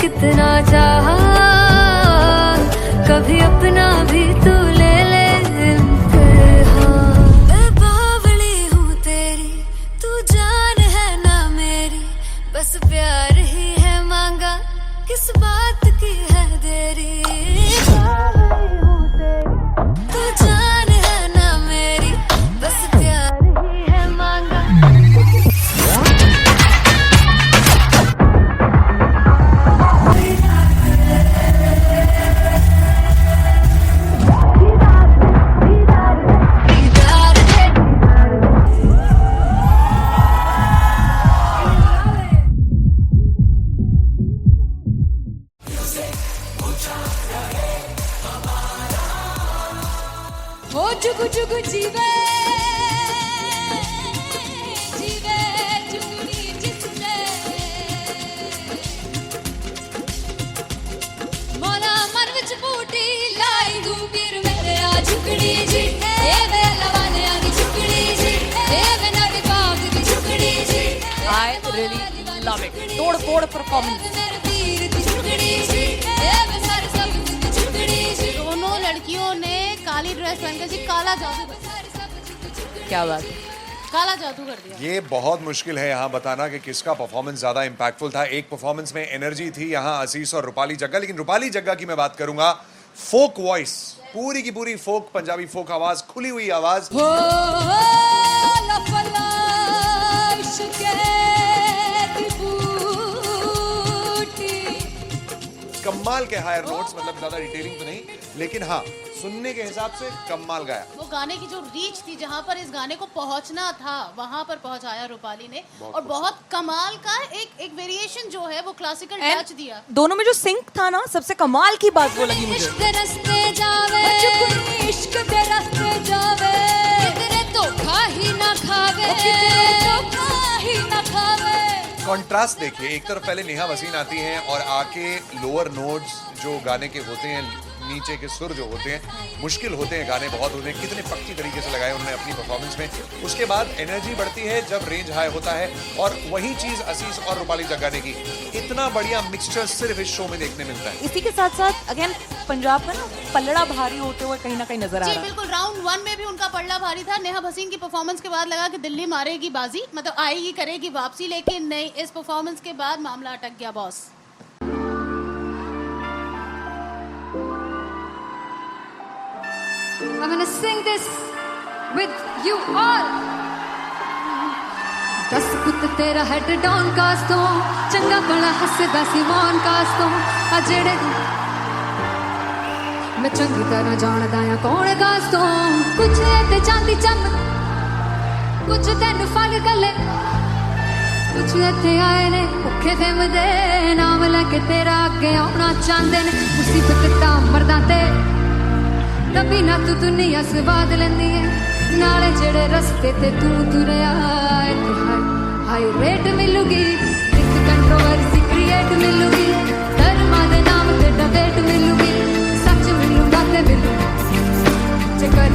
कितना चाहा, कभी अपना भी तू ले ले इम्तिहान। मैं बावली हूँ तेरी, तू जान है ना मेरी, बस प्यार ही है मांगा, किस बात की है देरी। बावली हूँ तेरी, तू जान है ना मेरी, बस प्यार ही है मांगा। हो जुगु जुगु जीवे जीवे जुगनी जिसने, मौला मन विच बूटी लाई हूँ पीर मेरे आ झुकड़ी जी, ए वे लवाने आ झुकड़ी जी, ए वे नवी बाग की झुकड़ी जी। I really love it. तोड़ फोड़ परफॉर्मेंस। मेरे पीर की झुकड़ी जी, ए वे सर सब की झुकड़ी जी। दोनों लड़कियों ने काली ड्रेस पहनकर जी काला जादू कर दिया। क्या बात है। काला जादू कर दिया। ये बहुत मुश्किल है यहाँ बताना कि किसका परफॉर्मेंस ज्यादा इंपैक्टफुल था। एक परफॉर्मेंस में एनर्जी थी यहाँ असीस और रूपाली जग्गा, लेकिन रूपाली जग्गा की मैं बात करूंगा, फोक वॉइस, पूरी की पूरी फोक, पंजाबी फोक आवाज, खुली हुई आवाज। कमाल के हायर नोट्स, मतलब ज्यादा डिटेलिंग तो नहीं, लेकिन हाँ सुनने के हिसाब से कमाल गाया। वो गाने की जो रीच थी, जहाँ पर इस गाने को पहुंचना था वहां पर पहुंचाया रूपाली ने, और बहुत कमाल का एक वेरिएशन जो है वो क्लासिकल टच दिया। दोनों में जो सिंक था ना, सबसे कमाल की बात वो लगी मुझे। इश्क दे रस्ते जावे, इश्क दे रस्ते जावे, किधरे धोखा ही ना खावे, किधरे धोखा ही ना खावे। कॉन्ट्रास्ट देखिए, एक तरफ पहले नेहा वसीन आती हैं और आके लोअर नोट्स जो गाने के होते हैं, नीचे के सुर जो होते हैं, मुश्किल होते हैं, गाने बहुत होते हैं, कितने पक्की तरीके से लगाए उन्होंने अपनी परफॉर्मेंस में। उसके बाद एनर्जी बढ़ती है जब रेंज हाई होता है, और वही चीज असीस और रूपाली जग्गा ने की। इतना बढ़िया मिक्सचर सिर्फ इस शो में देखने मिलता है। इसी के साथ साथ अगेन पंजाब का ना पल्लड़ा भारी होते हुए कहीं ना कहीं नजर आ जी रहा है। बिल्कुल, राउंड 1 में भी उनका पल्ला भारी था। नेहा भसीन की परफॉर्मेंस के बाद लगा कि दिल्ली मारेगी बाजी, मतलब आएगी करेगी वापसी, लेकिन नहीं, इस परफॉर्मेंस के बाद मामला अटक गया boss. I'm gonna sing this with you all. दस पुत तेरा हेड डॉन कास तो, चंगा भला हसदा सिमोन कास तो, आ जेड़े मैं चंगी तरह जानदा आ कौन कास तो। कुछ ते चांदी चम, कुछ तेन फल गले, कुछ इत्थे आए ने भुखे फिमदे, नाम लैके तेरा अगे आउणा चाहंदे ने। मुसीबत तां मरदा ते तभी ना तू दुनिया स्वाद लेंदी है, नाले जेड़े रस्ते ते तू तुरया, हाई रेट मिलूगी, एक कंट्रोवर्सी क्रिएट मिलूगी, धर्मा दे नाम ते डिबेट मिलूगी, सच मिलूगा ते मिलू, चक्कर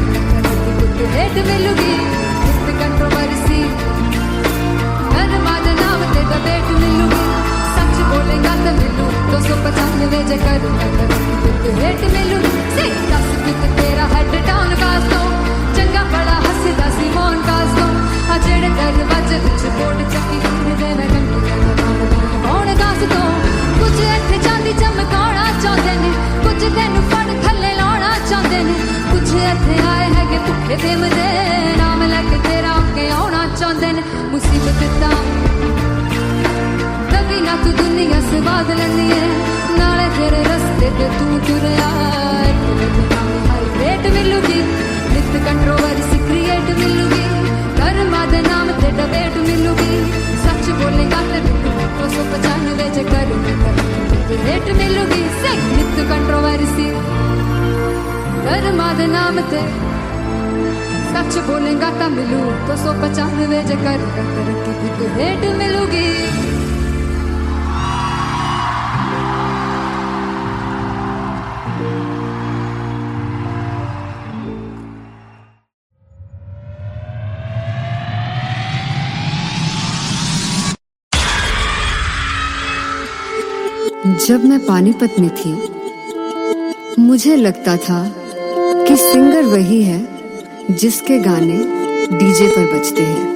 कुछ रेट मिलूगी, एक कंट्रोवर्सी, धर्मा दे नाम ते डिबेट मिलूगी, सच बोलेगा ते मिलू, 295 जकर रेट मिलूगी। दस पुत तेरा हेड डाउन कास तो, चंगा बड़ा हसदा सिमोन कास तो, आ जेड़े दरवाजे विच बोर्ड चक्की दे मैं कौन कास तो। कुछ इत्थे चांदी चमकाना चाहते ने, कुछ तेनू फड़ थल्ले लाना चाहते ने, कुछ इत्थे आए है कि भुखे फिमदे, नाम लैके तेरा अगे आउणा चाहते ने। मुसीबत तां तभी ना तू दुनिया स्वाद लैंदी है, नाले तेरे रस्ते ते तू तुरया, रेट मिलूगी, नित कंट्रोवर्सी क्रिएट मिलूगी, धर्मा दे नाम ते डिबेट मिलूगी, सच बोलेगा ते मिलू, 295 जकर रेट मिलूगी। नित कंट्रोवर्सी, धर्मा दे नाम ते, सच बोलेगा ता मिलू, 295 जकर रेट मिलूगी। जब मैं पानीपत में थी मुझे लगता था कि सिंगर वही है जिसके गाने डीजे पर बजते हैं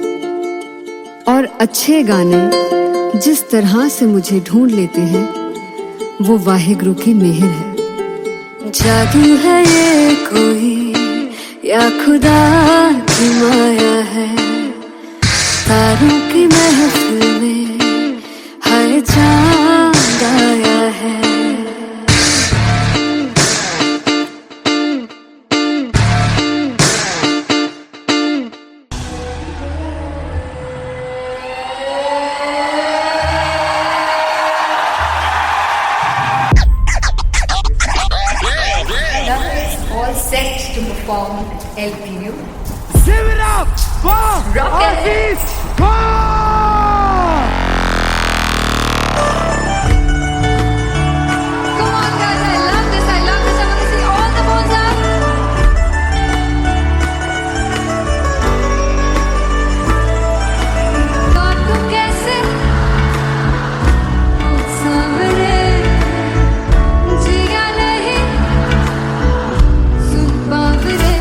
और अच्छे गाने जिस तरह से मुझे ढूंढ लेते हैं वो वाहिगुरु की मेहर है। जादू है ये कोई या खुदा की माया है, तारों की महफिल में हर चांद आया है। All set to perform at LPU. Give it up for Aziz Khan! Come on guys, I love this, I love this. I want to see all the balls up. God tu kaise सामने जिया नहीं सुन बावरे।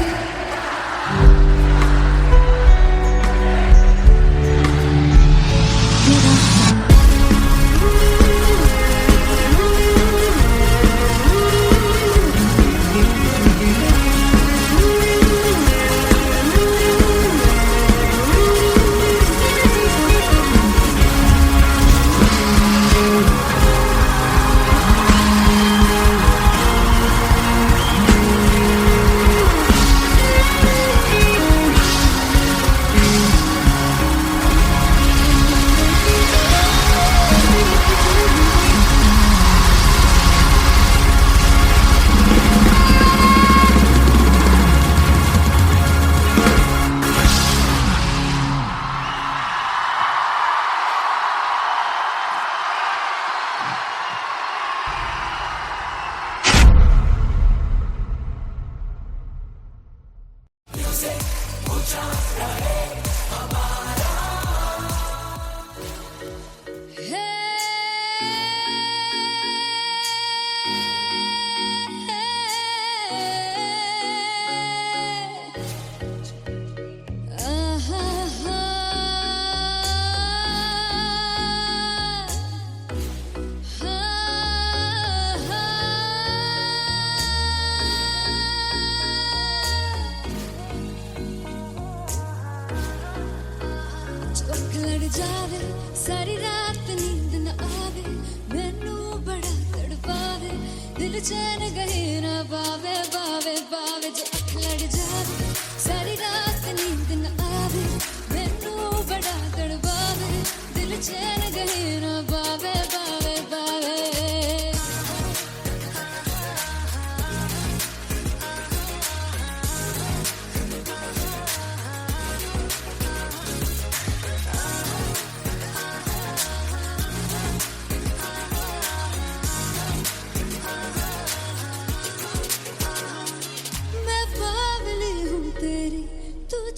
जावे सारी रात नींद न आवे, मैनू बड़ा तड़पावे, दिल चैन गहे ना पावे पावे पावे। जो अख लड़ जावे सारी रात नींद न आवे, मैनू बड़ा तड़पावे, दिल चैन गहे ना पावे पावे पावे।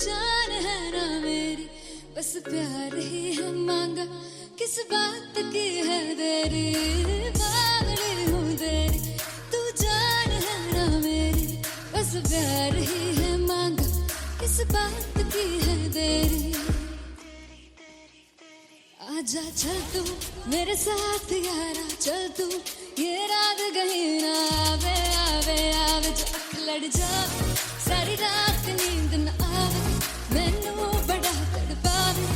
जान है ना मेरी, बस प्यार ही है मांगा, किस बात की है देरी। बावड़ी हूँ तेरी, तू जान है ना मेरी, बस प्यार ही है मांगा, किस बात की है देरी। आजा चल तू मेरे साथ यारा, चल तू ये रात कहीं ना आवे आवे आवे। जो अख लड़ जावे सारी रात नींद न आवे, मैनू बड़ा तड़पावे,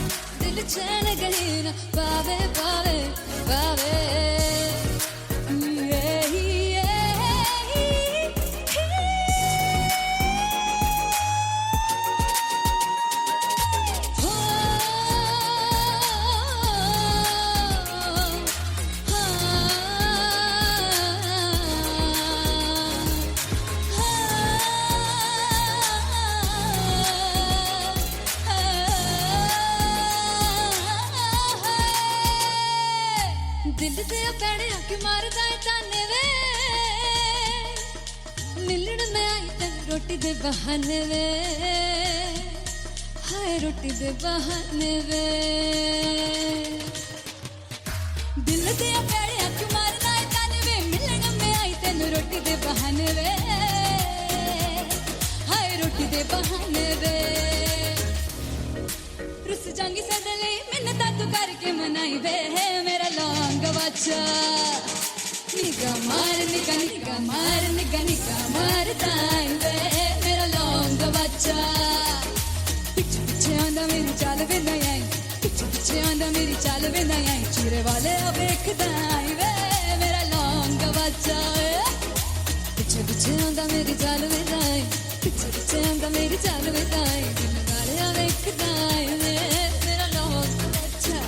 दिल चैन कहीं ना पावे पावे पावे। दिल दे पैड़े आके मारदा है ताने वे, मिलन में आई ते रोटी दे बहाने वे, हाय रोटी दे बहाने वे। दिल दे पैड़े आके मारदा है ताने बहाने वे हाय रोटी दे बहाने वे रुस जांगी सदले मिन्नता तू करके मनाई वे मेरा लौंग बच्चा निगा मार दाई वे मेरा लौंग बच्चा पिछे पिछे आंदा मेरी चाल वे नहीं आई पिछे आंदा मेरी चाल वे नहीं आई चीरे वाले अब देखदा आई वे मेरा लौंग बच्चा पिछे पिछे आंदा मेरी चाल वे नहीं आई पिछे आंदा मेरी चाल वे नहीं आई दिल वाले अब देखदा आई वे मेरा लौंग बच्चा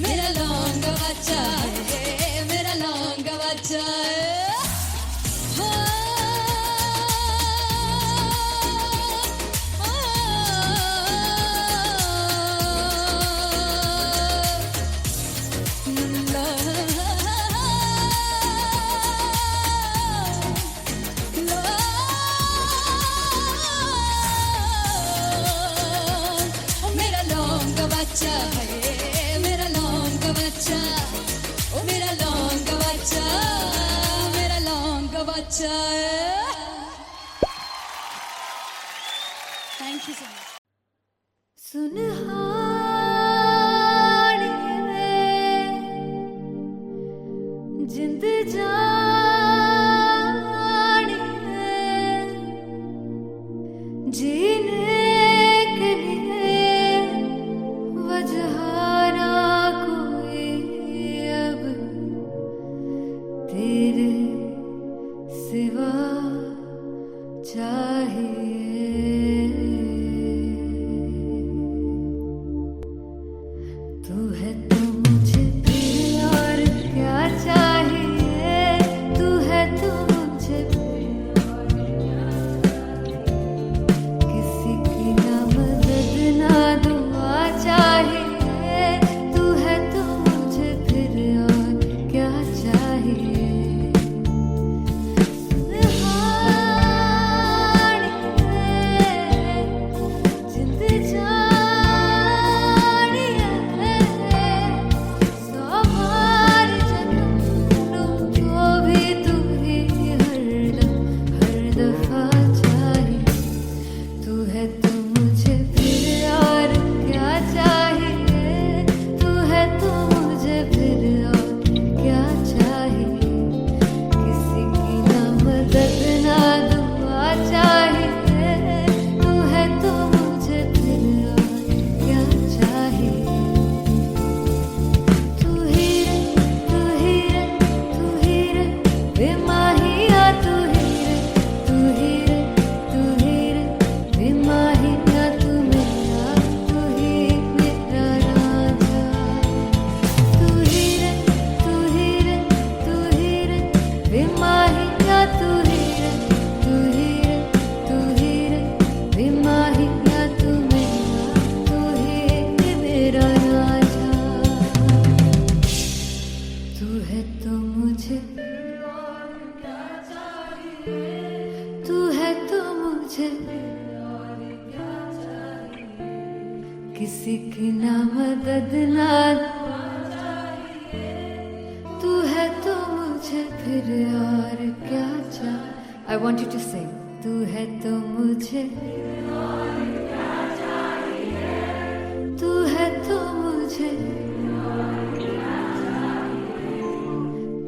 मेरा लौंग बच्चा मेरा लौंग बच्चा मेरा लौंग बच्चा मेरा लौंग बच्चा ओ मेरा लौंग बच्चा मेरा लौंग बच्चा thank you so much Sunhani जिंद जानी जीने के लिए वजह ना कोई अब तेरे सिवा चाहिए तू है तो मुझे फिर और क्या चाहिए तू है तो मुझे किसी की ना मदद ना दुआ चाहिए तू है तो मुझे फिर और क्या चाहिए सुनहानी जिंद जानी सौ बार जन्म लूं तो भी तू ही हर दफा चाहिए तू है तो मुझे फिर और क्या चाहिए तू है तो मुझे फिर और क्या चाहिए किसी की ना मदद ना दुआ चाहिए तू है तो मुझे फिर और क्या चाहिए तू ही रे तू ही रे तू ही रे बेमाहिया तू ही रे तू ही रे तू ही रे बेमाहिया तू मेरा राजा तू ही रे तू ही रे तू ही रे बेमाहिया तू ही रे तू ही रे तू ही रे बेमाहिया तू ही मेरा राजा तू है तो मुझे तू है तो मुझे किसी की ना मदद ना तू है तो मुझे फिर और क्या चाहिए I want you to sing तू है तो मुझे तू है तो मुझे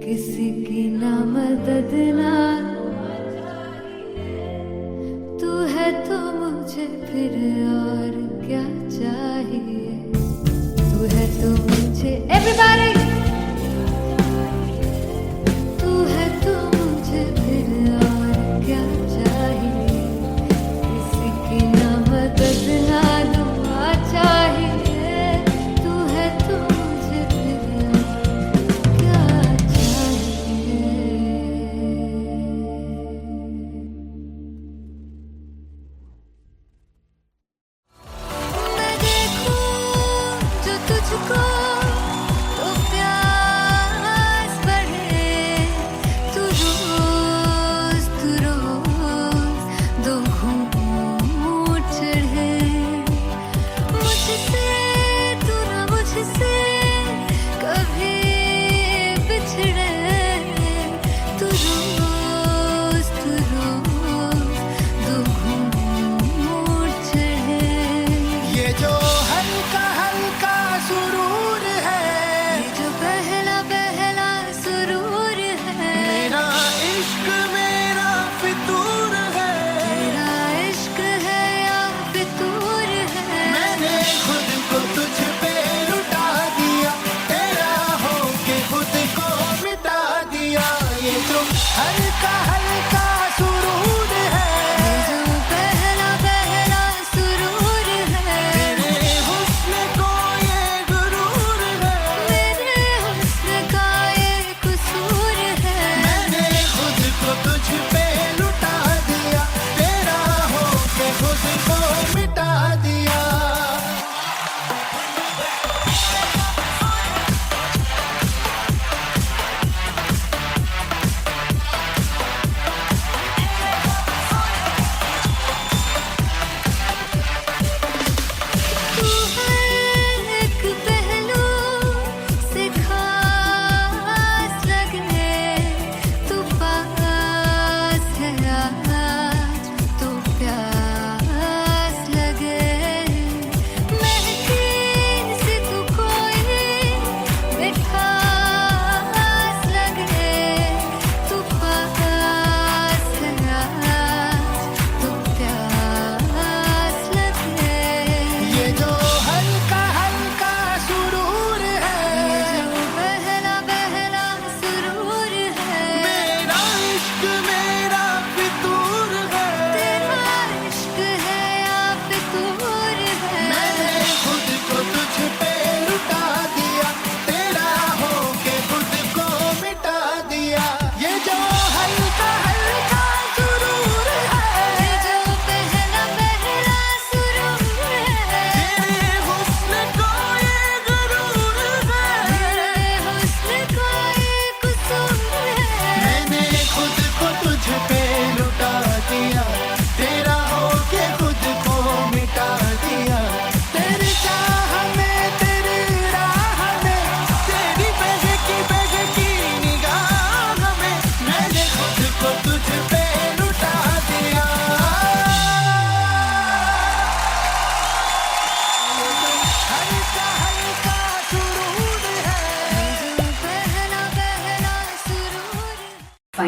किसी की ना मदद ना तू है तो मुझे फिर और क्या चाहिए तू है तो मुझे everybody तू है तो मुझे फिर और क्या चाहिए किसी की ना मदद ना दुआ चाहिए तू है तो मुझे फिर और क्या चाहिए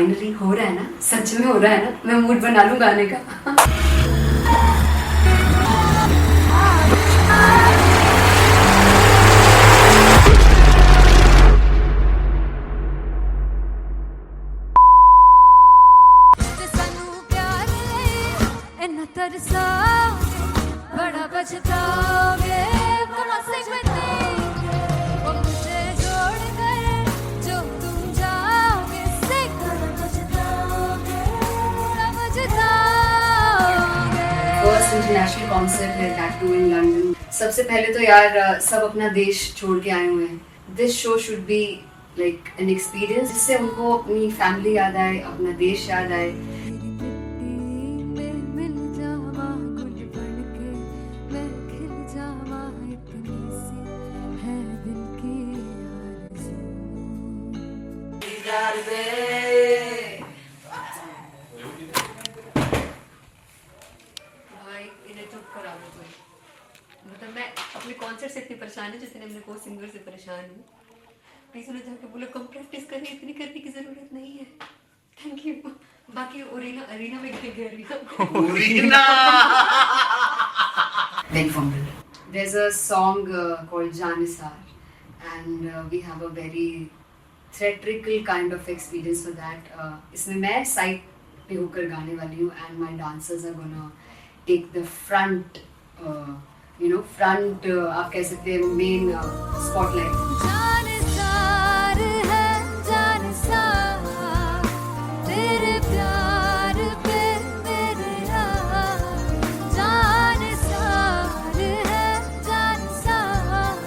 फाइनली हो रहा है ना, सच में हो रहा है ना, मैं मूड बना लूं गाने का। बड़ा पछताओगे वो मुझे छोड़ कर जो तुम जाओगे से पछताओगे फर्स्ट इंटरनेशनल कॉन्सर्ट है दैट टू इन लंदन। सबसे पहले तो यार सब अपना देश छोड़ के आए हुए हैं। This show should be like an experience जिससे उनको अपनी फैमिली याद आए, अपना देश याद आए। मतलब मैं अपने कॉन्सर्ट से इतनी परेशान हूँ जितने अपने को सिंगर से परेशान हूँ। प्लीज उन्हें जाके बोलो कम प्रैक्टिस करें, इतनी करने की जरूरत नहीं है। Thank you. बाकी अरीना में गए arena Very familiar. There's a song called Janisar, and we have a very theatrical kind of experience for that. इसमें मैं साइड पे होकर गाने वाली हूँ, and my dancers are gonna take the front, front आप कह सकते हैं main spotlight. जानसार है जानसार तेरे प्यार पे मेरे जानसार है जानसार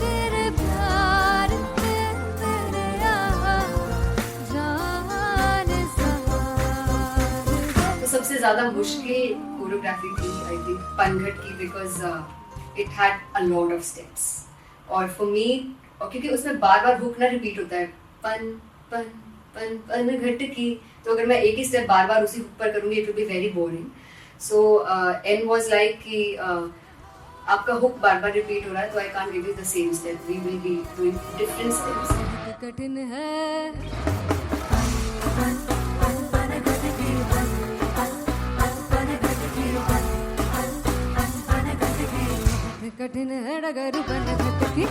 तेरे प्यार पे मेरे जानसार। तो सबसे ज़्यादा मुश्किल कोरियोग्राफी थी आई थिंक पनघट की, because it had a lot of steps और फॉर मी, और क्योंकि उसमें बार बार हुक ना रिपीट होता है, पन पन पन पन घट की, तो अगर मैं एक ही स्टेप बार बार उसी हुक पर करूँगी it will be very boring. So an was like कि आपका हुक बार बार रिपीट हो रहा है तो I can't give you the same step, we will be doing different steps. कठिन है कठिन है डगर पनघट की।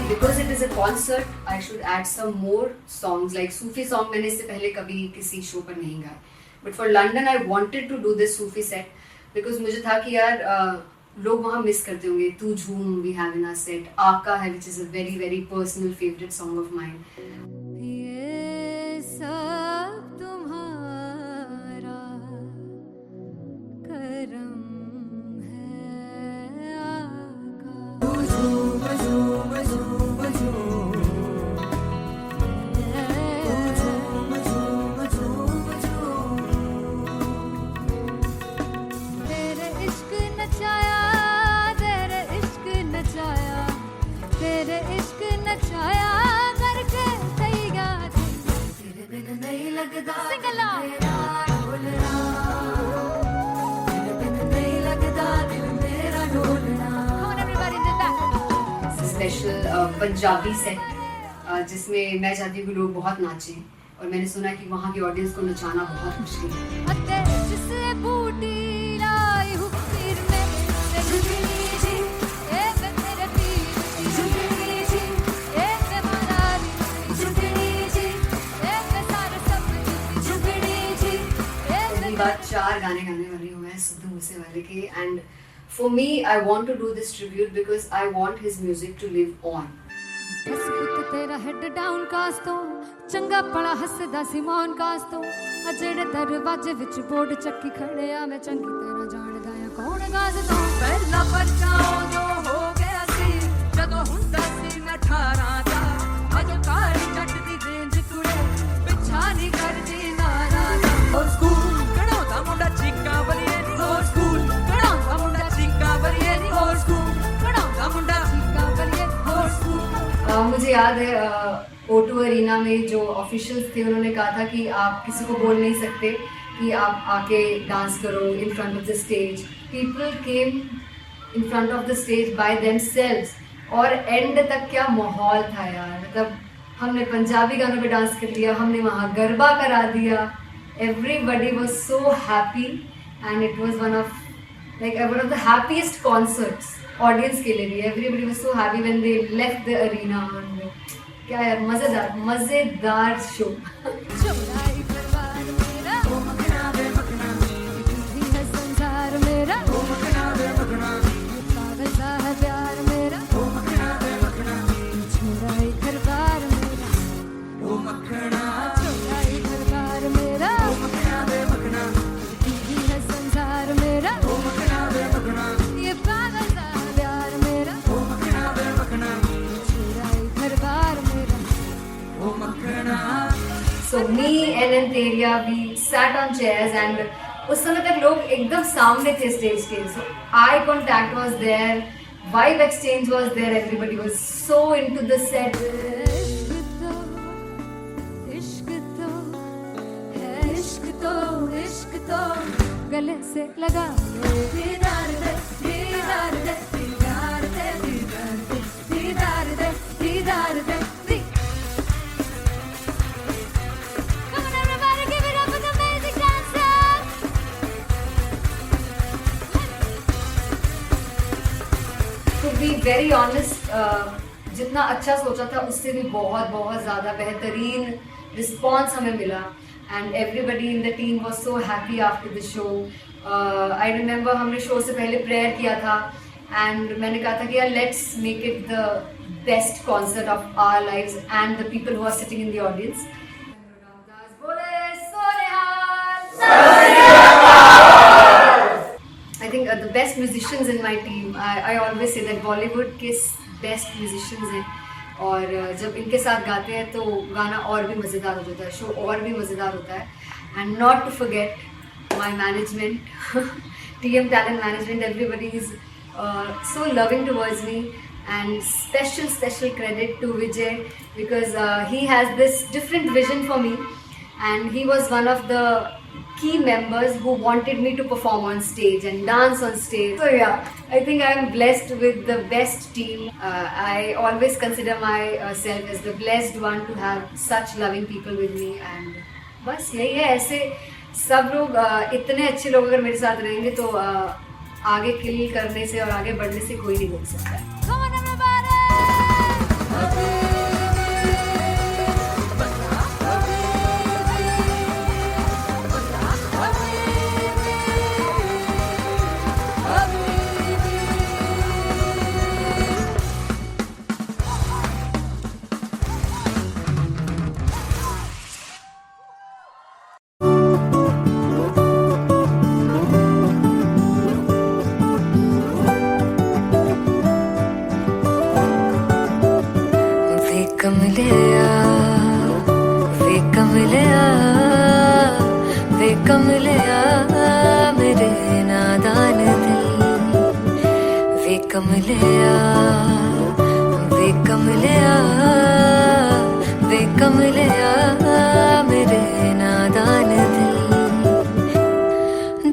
Because it is a concert, I should add some more songs like Sufi song. मैंने इससे पहले कभी किसी शो पर नहीं गाया, but for London I wanted to do this Sufi set because मुझे था कि यार लोग वहाँ मिस करते होंगे। तू झूम we have in our set, आका है which is a very very personal favorite song of mine. ये सब तुम्हारा करम है आका। तेरे इश्क नचाया तेरे इश्क नचाया तेरे इश्क नचाया करके तैयार तेरे बिन नहीं लगता सिंगला तेरे बिन नहीं लगता दिल मेरा ढोलना। Come on everybody did that. Special Punjabi set जिसमें मैं चाहती हूँ कि लोग बहुत नाचें, और मैंने सुना कि वहाँ की ऑडियंस को नचाना बहुत मुश्किल है। अते जिससे बूटी लाई हूँ पीर में ते झुकनी जी ए वे तेरे पीर की झुकनी जी ए वे मनाली झुकनी जी ए वे सारे सब की झुकनी जी ए वे पहली बार 4 गाने गाने वाली हूँ मैं सिद्धू मूसेवाले के, and for me I want to do this tribute because I want his music to live on. बस पुत तेरा हेड डाउन कास तो चंगा पड़ा हसदा सिमोन कास तो अजेड़े दरवाजे विच बोर्ड चक्की खड़े आ मैं चंगी तरह जानदा आ कौन गास तो पहला बच्चा जो हो गया सी जदों हुंदा सी मैं 18 दा अज काली जट दी रेंज कुड़े पिछा नहीं करदी नाराज और स्कूल कढ़ाउंदा मुंडा चीका बलिए नी और स्कूल कढ़ाउंदा मुंडा चीका बलिए नी और स्कूल कढ़ाउंदा मुंडा चीका बलिए और स्कूल। मुझे याद है O2 अरीना में जो ऑफिशियल्स थे उन्होंने कहा था कि आप किसी को बोल नहीं सकते कि आप आके डांस करो in front of the stage. People came in front of the stage by themselves और एंड तक क्या माहौल था यार, मतलब हमने पंजाबी गानों पे डांस कर लिया, हमने वहाँ गरबा करा दिया, everybody was so happy and it was one of the happiest concerts audience के लिए भी. Everybody was so happy when they left the arena. क्या यार, मजेदार शो. चौराई परिवार मेरा, ओ मखना वे मखना, तू है संसार मेरा, ओ मखना वे मखना, पागल सा है प्यार मेरा, ओ मखना वे मखना, चौराई परिवार मेरा, ओ मखना, चौराई परिवार मेरा, ओ मखना वे मखना, तू है संसार मेरा, ओ मखना वे मखना, ये पागल सा है प्यार मेरा, ओ मखना वे मखना, चौराई परिवार मेरा. So me and Anteria, we sat on chairs and उस समय तक लोग एकदम सामने थे स्टेज के. So eye contact was there, vibe exchange was there, everybody was so into the set. इश्क तो है, इश्क तो गले से लगा ले. दीदार दे, दीदार दे, दीदार दे, दीदार दे, दीदार दे, दीदार दे. Come on everybody, give it up for the amazing dancers. To be very honest, जितना अच्छा सोचा था उससे भी बहुत बहुत ज़्यादा बेहतरीन रिस्पॉन्स हमें मिला. And everybody in the team was so happy after the show. I remember हमने शो से पहले प्रेयर किया था एंड मैंने कहा था कि यार let's make it the best concert of our lives and the people who are sitting in the audience. I think the best musicians in my team, I always say that Bollywood के best musicians हैं और जब इनके साथ गाते हैं तो गाना और भी मज़ेदार हो जाता है, शो और भी मज़ेदार होता है. And not to forget my management, TM Talent Management, everybody is so loving towards me, and special credit to Vijay because he has this different vision for me and he was one of the key members who wanted me to perform on stage and dance on stage. So yeah, I think I am blessed with the best team. I always consider myself as the blessed one to have such loving people with me. And बस यही है, ऐसे सब लोग इतने अच्छे लोग अगर मेरे साथ रहेंगे तो आगे किल करने से और आगे बढ़ने से कोई नहीं रोक सकता. Come on everybody. कमलिया मेरे नादान दिल, वे कमलिया, वे कमलिया, वे कमलिया मेरे नादान दिल.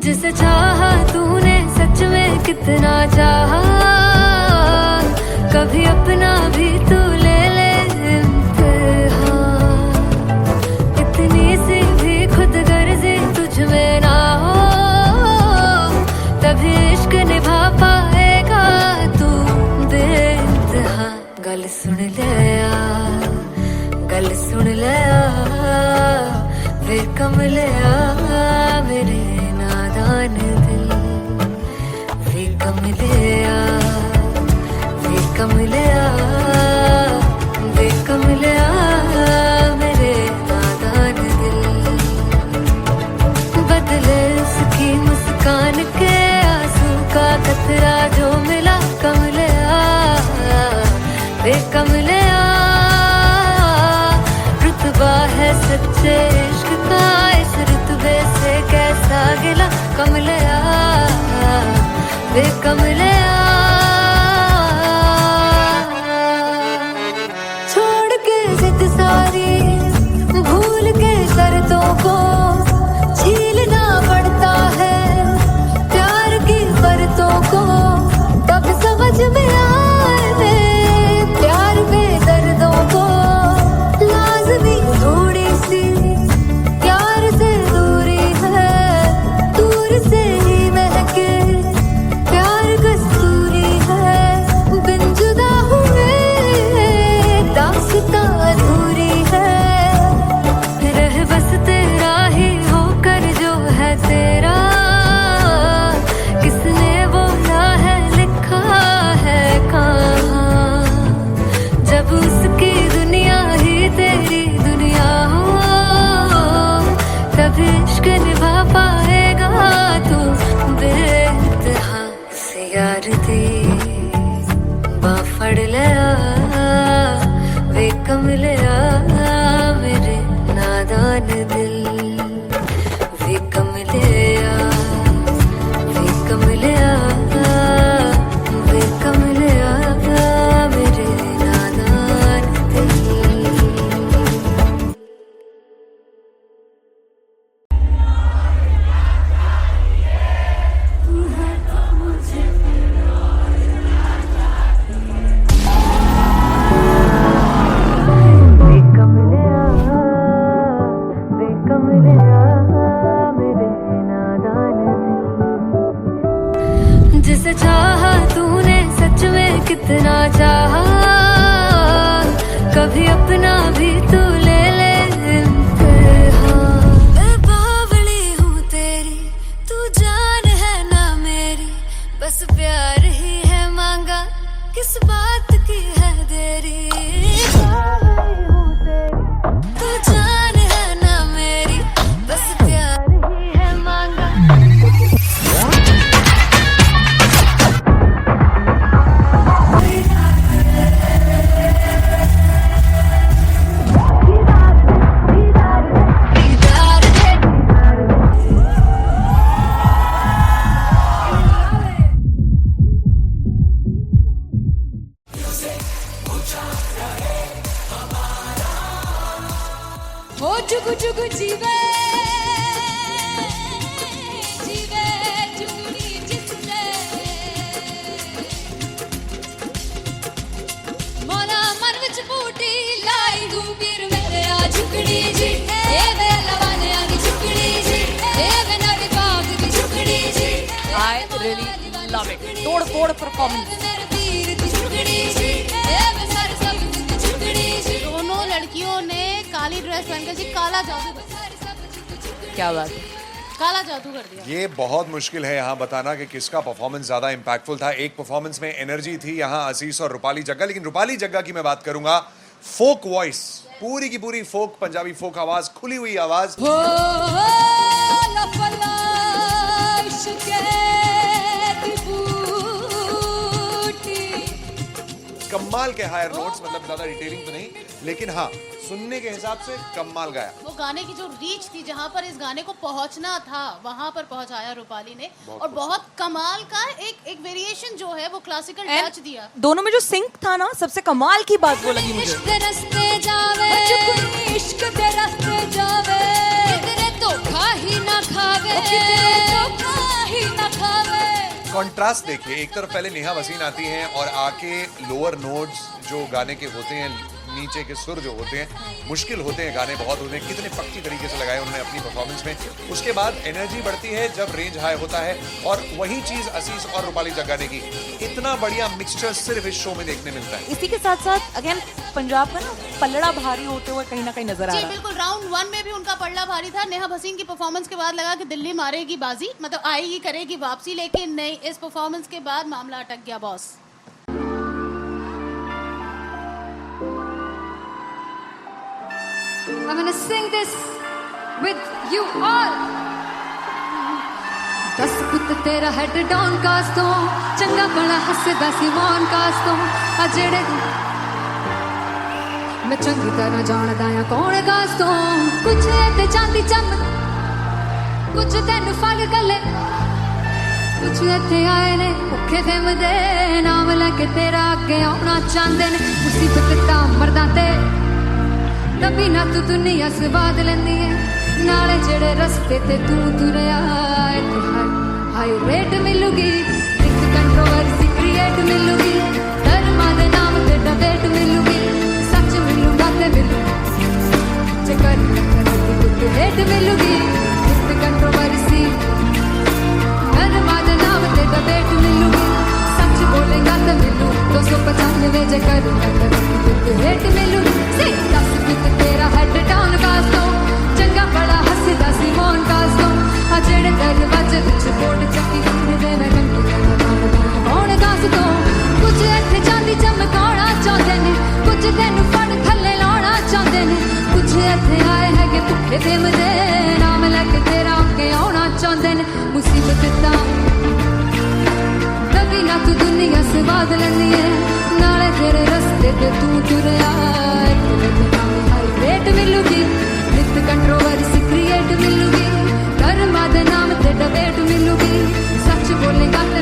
जिसे चाहा तूने सच में कितना चाहा, कभी अपना भी तू ले ले इम्तिहान. इतनी सी भी खुद गर्जी तुझ में ना हो, तभी इश्क निभा पाएगा तू बेइंतहा. गल सुन ले यार, गल सुन ले यार, वे कमलिया मेरे नादान दिल, वे कमलिया, वे कमलिया, वे कमलिया मेरे नादान दिल. बदले उसकी मुस्कान के आंसू का कतरा जो मिला कमलिया, वे कमलिया. रुतबा है सच्चे इश्क का, इस रुतबे से कैसा गिला कमलिया, वे कमलिया. छोड़ के जिद सारी, भूल के शर्तों को, झीलना पड़ता है प्यार की बरतों को. तब समझ में आए मुझसे चाहा तूने सच में कितना चाहा, कभी अपना भी तू ले ले इम्तिहान। मैं बावली हूँ तेरी, तू जान है ना मेरी, बस प्यार ही है मांगा, किस बात की है देरी। बावली हूँ तेरी, तू जान है ना मेरी, बस प्यार ही है मांगा। ओ जुगु जुगु जीवे जीवे जुगनी जिससे मोला मन विच बूटी लाई हूँ वीर मेरे आ झुकड़ी जी, ए वे लवाने आगी झुकड़ी जी, ए वे नवी बाग की झुकड़ी जी। I really love it. तोड़ परफॉर्मेंस। मेरे वीर की झुकड़ी जी, ए वे सारे सब की झुकड़ी जी। दोनों लड़कियों ने काली ड्रेस पहनकर जी काला जादू कर दिया। क्या बात है। काला जादू कर दिया। ये बहुत मुश्किल है यहाँ बताना कि किसका परफॉर्मेंस ज्यादा इंपैक्टफुल था। एक परफॉर्मेंस में एनर्जी थी यहाँ असीस और रूपाली जग्गा, लेकिन रूपाली जग्गा की मैं बात करूंगा फोक वॉइस, पूरी की पूरी फोक, पंजाबी फोक आवाज, खुली हुई आवाज। हो लफला इश्क़ दी बूटी। कमाल के हायर नोट्स, मतलब ज्यादा डिटेलिंग तो नहीं, लेकिन हाँ सुनने के हिसाब से कमाल गाया। वो गाने की जो रीच थी, जहाँ पर इस गाने को पहुंचना था वहां पर पहुंचाया रूपाली ने, और बहुत कमाल का एक वेरिएशन जो है वो क्लासिकल टच दिया। दोनों में जो सिंक था ना, सबसे कमाल की बात वो लगी मुझे। इश्क़ दे रस्ते जावे, इश्क़ दे रस्ते जावे, किधरे धोखा ही ना खावे, किधरे धोखा ही ना खावे। कॉन्ट्रास्ट देखिए, एक तरफ पहले नेहा वसीन आती हैं और आके लोअर नोट्स जो गाने के होते हैं, नीचे के सुर जो होते हैं, मुश्किल होते हैं, गाने बहुत होते हैं, कितने पक्की तरीके से लगाए उन्होंने अपनी परफॉर्मेंस में। उसके बाद एनर्जी बढ़ती है जब रेंज हाई होता है, और वही चीज असीस और रूपाली जग्गा ने की। इतना बढ़िया मिक्सचर सिर्फ इस शो में देखने मिलता है। इसी के साथ साथ अगेन पंजाब का ना पलड़ा भारी होते हुए कहीं ना कहीं नजर आ जी रहा है। बिल्कुल, राउंड 1 में भी उनका पलड़ा भारी था। नेहा भसीन की परफॉर्मेंस के बाद लगा कि दिल्ली मारेगी बाजी, मतलब आएगी, करेगी वापसी, लेकिन नहीं, इस परफॉर्मेंस के बाद मामला अटक गया boss. I'm gonna sing this with you all. दस पुत तेरा हेड डाउन कास तो चंगा बड़ा हसदा सी मौन कास तो आ जेड़े मैं चंगी तरह जानदा आ कौन कास तो कुछ ते चांदी चम कुछ तेन फल गले कुछ इत्थे आए ने भुखे फिमदे नाम लेके तेरा अगे आउणा चाहंदे ने मुसीबत तां मरदा ते तभी ना तू दुनिया स्वाद लेंदी है नाले जेड़े रस्ते ते तू तुरया हाई रेट मिलूगी एक कंट्रोवर्सी क्रिएट मिलूगी धर्मा दे नाम ते डिबेट मिलूगी सच मिलूगा ते मिलू चकर कुछ रेट मिलूगी एक कंट्रोवर्सी धर्मा दे नाम ते डिबेट मिलूगी सच बोलेगा ते मिलू 295 चकर रेट मिलूगी से 10 पित तेरा हेड डाउन कास तो चंगा बड़ा हसदा सी मौन कास तो आ जेड़े दरवाजे विच बोर्ड चक्की दे मैं कौन कास तो कुछ इत्थे चांदी चमकाउणा चाहंदे ने कुछ तेनू फड़ थल्ले लाउणा चाहंदे ने कुछ इत्थे आए हैगे भुखे फिमदे नाम लेके तेरा अगे आउणा चाहंदे ने मुसीबत तां तभी ना तू दुनिया स्वाद लेंदी है नाले तेरे रस्ते ते तू तुरया रेट मिलूगी नित कंट्रोवर्सी क्रिएट मिलूगी कर्मा दे नाम ते डिबेट मिलूगी सच बोलेगा ते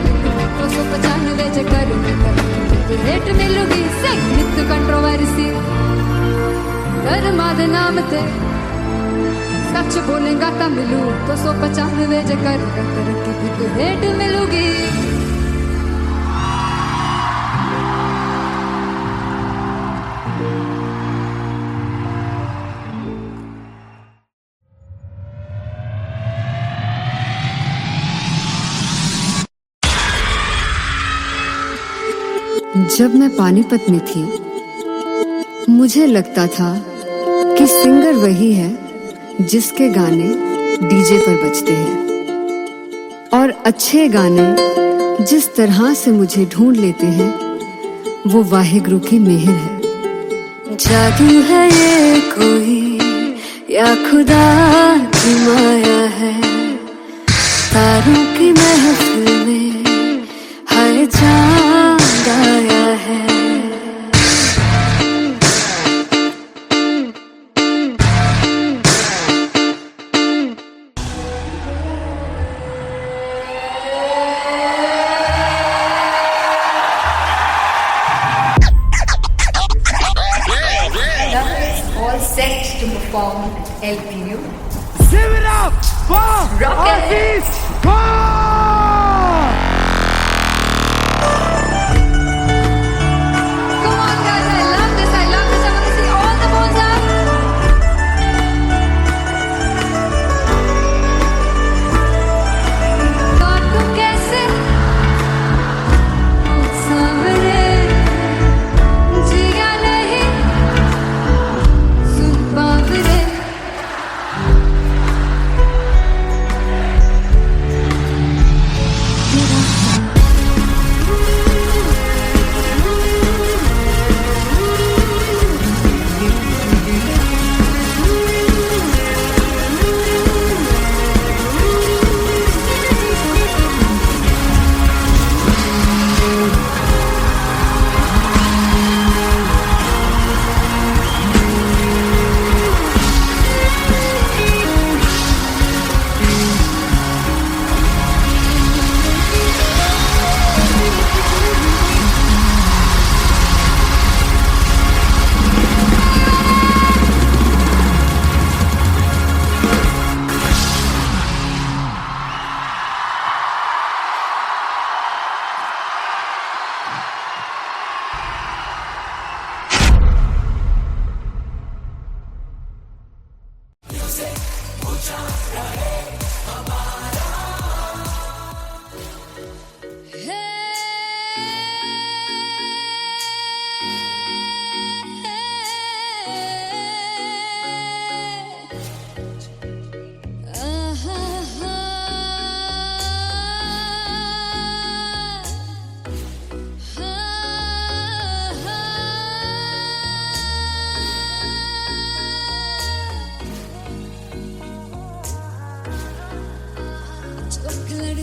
295 जे कर रेट मिलूगी से नित कंट्रोवर्सी कर्मा दे नाम ते सच बोलेगा ता मिलू 295 जे कर रेट मिलूगी। जब मैं पानीपत में थी मुझे लगता था कि सिंगर वही है जिसके गाने डीजे पर बजते हैं, और अच्छे गाने जिस तरह से मुझे ढूंढ लेते हैं वो वाहिगुरु की मेहर है। जादू है ये कोई या खुदा की माया है, तारों की महफिल में हर चांद आया है। All set to perform LPU. Give it up for Aziz Khan! Come on guys, I love this. I want to see all the balls up. काटूं कैसे सामने जिया नहीं सुन बावरे।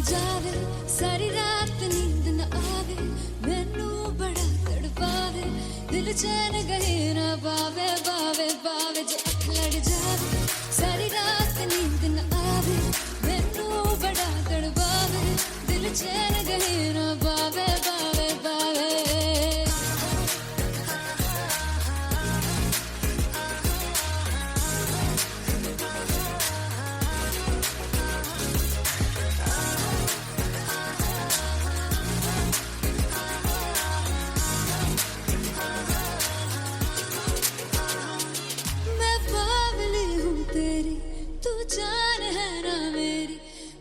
जावे सारी रात नींद न आवे, मैनू बड़ा तड़पावे, दिल चैन गहे न पावे पावे पावे। जो अख लड़ जावे सारी रात नींद न आवे, मैनू बड़ा तड़पावे, दिल चैन गहे न पावे पावे पावे। जान है ना मेरी,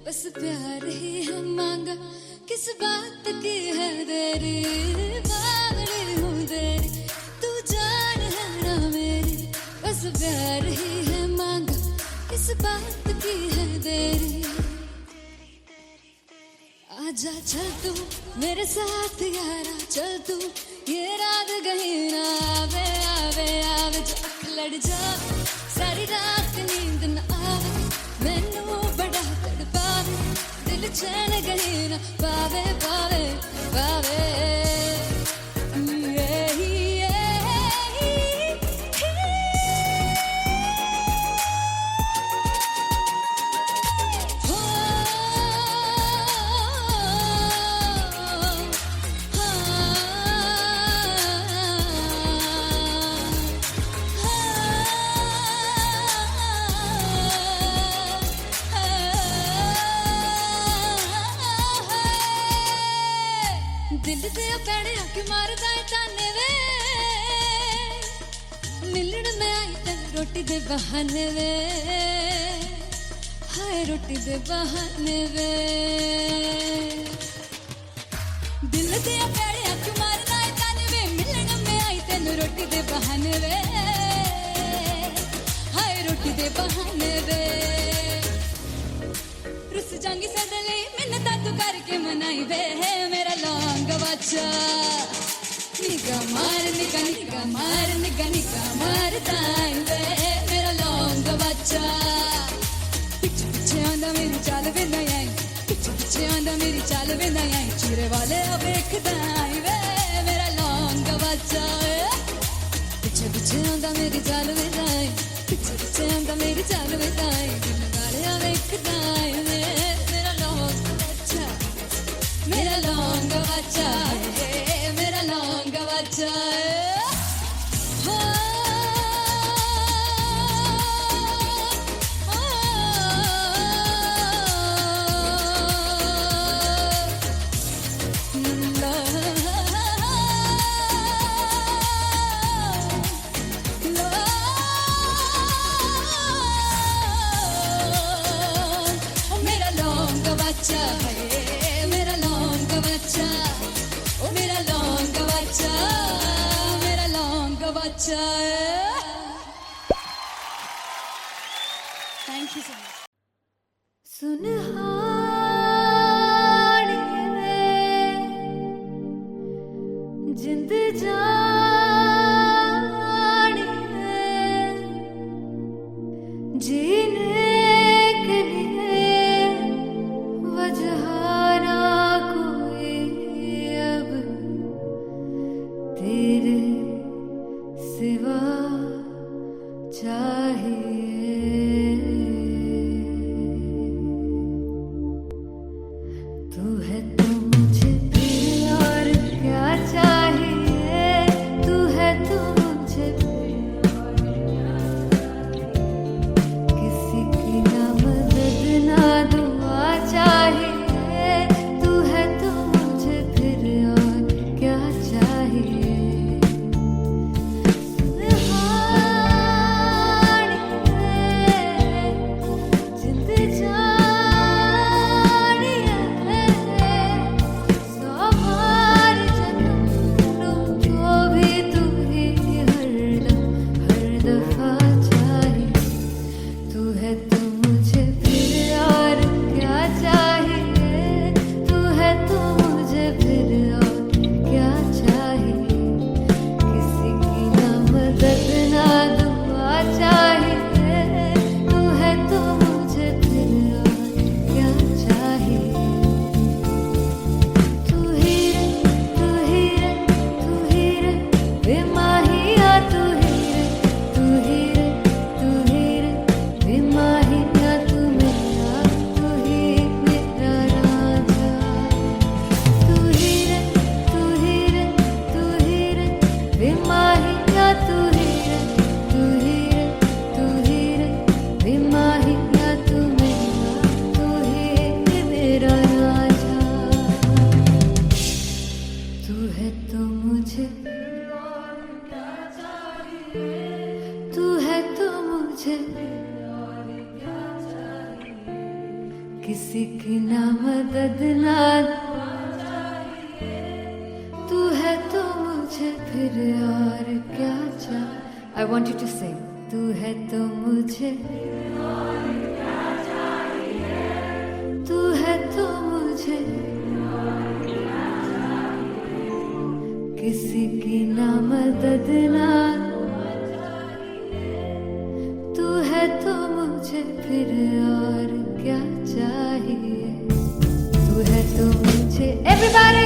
बस प्यार ही है मांगा, किस बात की है देरी। बावली हूँ तेरी, तू जान है ना मेरी, बस प्यार ही है मांगा, किस बात की है देरी। आजा चल तू मेरे साथ यारा, चल तू ये रात कहीं ना आवे आवे आवे। जो अख लड़ जावे सारी रात नींद न आवे, मैनू बड़ा तड़पावे, दिल चैन कहीं ना पावे पावे पावे। दिल ते पैणे आके मारदा है ताने वे, मिलन में आई तेन रोटी दे बहाने वे, हाय रोटी दे बहाने वे। दिल ते पैणे आके मारदा है ताने दे बहाने वे रुस जांगी सदले मिन्नता तू करके मनाई वे मेरा लौंग बच्चा निगा मार ताई वे मेरा लौंग बच्चा पिछे पिछे आंदा मेरी चाल वेंदा आई पिछे पिछे आंदा मेरी चाल वेंदा आई चीरे वाले वेखदा आई वे मेरा लौंग बच्चा पिछे पिछे आंदा मेरी चाल वेंदा आई पिछे पिछे आंदा मेरी चाल वेंदा आई दिल वाले वेखदा आई वे मेरा लौंग बच्चा मेरा लौंग बच्चा मेरा लौंग बच्चा मेरा लौंग बच्चा मेरा लौंग बच्चा ओ मेरा लौंग बच्चा मेरा लौंग बच्चा थैंक यू सो मच सुनहानिए जिंद जानिए जीने के लिए वजह ना कोई अब तेरे सिवा चाहिए तू है तो मुझे फिर और क्या चाहिए तू है तो मुझे फिर और क्या चाहिए किसी की ना मदद ना दुआ चाहिए तू है तो मुझे फिर और क्या चाहिए जिंद जानिए सवार जन्म तो भी तू ही हर दफा चाहिए तू है तो मुझे फिर और क्या चाहिए तू है तो मुझे फिर और क्या चाहिए किसी की ना मदद ना दुआ चाहिए तू है तो मुझे फिर और क्या चाहिए तू ही रे बेमाहिया तू ही रे बेमाहिया तू मेरा राजा तू ही रे बेमाहिया तू ही रे बेमाहिया तू मेरा राजा तू है तो मुझे तू है तो मुझे किसी की ना मदद ना तू है तो मुझे फिर और क्या चाहिए I want you to sing तू है तो मुझे तू है तो मुझे किसी की ना मदद ना तू है तो मुझे फिर और क्या चाहिए तू है तो मुझे everybody